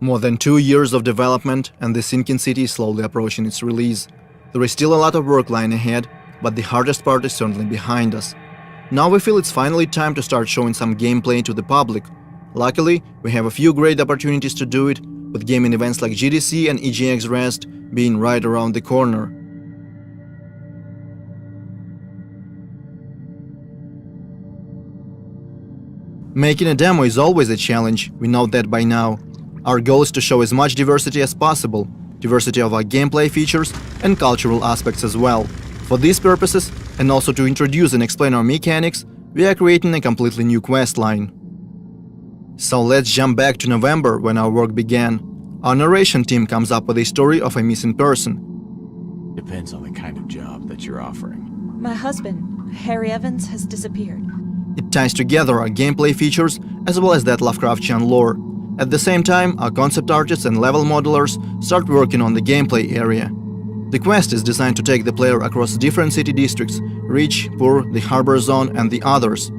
More than 2 years of development and the sinking city is slowly approaching its release. There is still a lot of work lying ahead, but the hardest part is certainly behind us. Now we feel it's finally time to start showing some gameplay to the public. Luckily, we have a few great opportunities to do it, with gaming events like GDC and EGX Rest being right around the corner. Making a demo is always a challenge, we know that by now. Our goal is to show as much diversity as possible, diversity of our gameplay features and cultural aspects as well. For these purposes, and also to introduce and explain our mechanics, we are creating a completely new quest line. So let's jump back to November when our work began. Our narration team comes up with a story of a missing person. Depends on the kind of job that you're offering. My husband, Harry Evans, has disappeared. It ties together our gameplay features as well as that Lovecraftian lore. At the same time, our concept artists and level modelers start working on the gameplay area. The quest is designed to take the player across different city districts: Rich, Poor, the Harbor Zone and the others.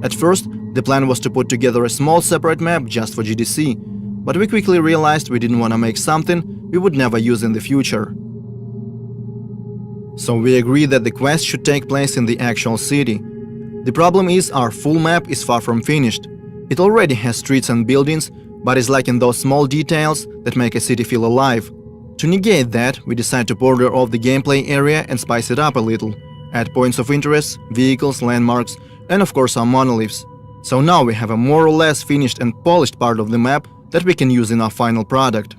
At first, the plan was to put together a small separate map just for GDC, but we quickly realized we didn't want to make something we would never use in the future. So we agreed that the quest should take place in the actual city. The problem is our full map is far from finished. It already has streets and buildings, but is lacking those small details that make a city feel alive. To negate that, we decide to border off the gameplay area and spice it up a little, add points of interest, vehicles, landmarks, and of course our monoliths. So now we have a more or less finished and polished part of the map that we can use in our final product.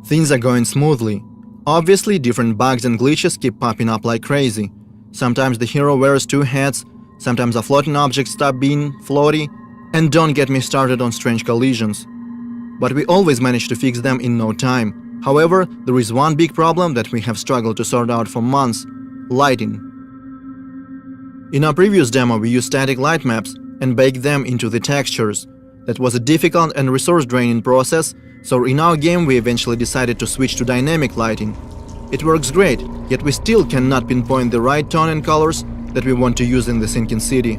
Things are going smoothly. Obviously, different bugs and glitches keep popping up like crazy. Sometimes the hero wears two hats, sometimes a floating object stop being floaty, and don't get me started on strange collisions. But we always manage to fix them in no time. However, there is one big problem that we have struggled to sort out for months: lighting. In our previous demo we used static light maps and baked them into the textures. That was a difficult and resource-draining process, so in our game we eventually decided to switch to dynamic lighting. It works great, yet we still cannot pinpoint the right tone and colors that we want to use in the sinking city.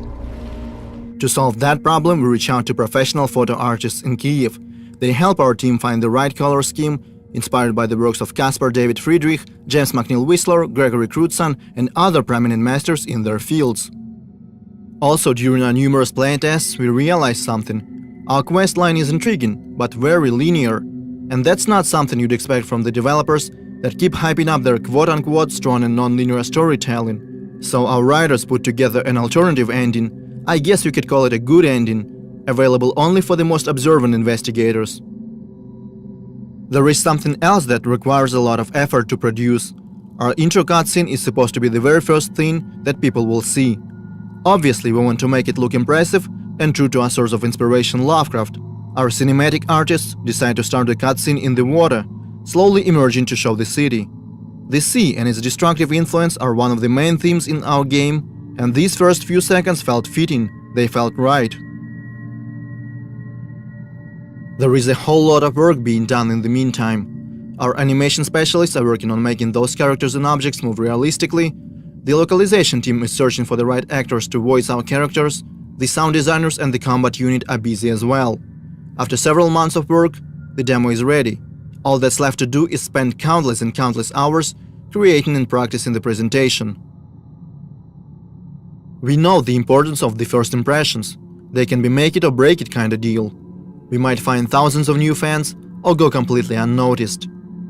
To solve that problem, we reach out to professional photo artists in Kyiv. They help our team find the right color scheme, inspired by the works of Caspar David Friedrich, James McNeill Whistler, Gregory Crutzen, and other prominent masters in their fields. Also, during our numerous playtests, we realized something. Our quest line is intriguing, but very linear. And that's not something you'd expect from the developers that keep hyping up their quote-unquote strong and non-linear storytelling. So our writers put together an alternative ending. I guess you could call it a good ending, available only for the most observant investigators. There is something else that requires a lot of effort to produce. Our intro cutscene is supposed to be the very first thing that people will see. Obviously, we want to make it look impressive and true to our source of inspiration, Lovecraft. Our cinematic artists decide to start the cutscene in the water, slowly emerging to show the city. The sea and its destructive influence are one of the main themes in our game, and these first few seconds felt fitting, they felt right. There is a whole lot of work being done in the meantime. Our animation specialists are working on making those characters and objects move realistically. The localization team is searching for the right actors to voice our characters. The sound designers and the combat unit are busy as well. After several months of work, the demo is ready. All that's left to do is spend countless and countless hours creating and practicing the presentation. We know the importance of the first impressions. They can be make it or break it kind of deal. We might find thousands of new fans or go completely unnoticed.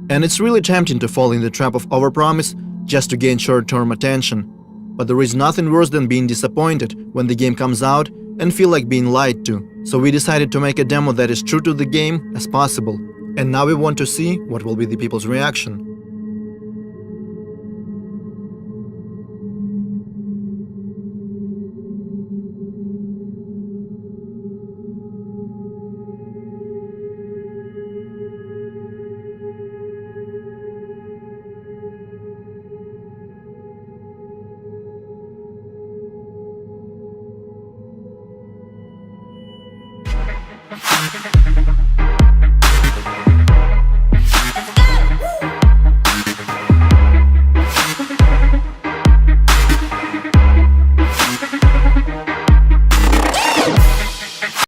And it's really tempting to fall in the trap of overpromise just to gain short-term attention. But there is nothing worse than being disappointed when the game comes out and feel like being lied to. So we decided to make a demo that is true to the game as possible. And now we want to see what will be the people's reaction.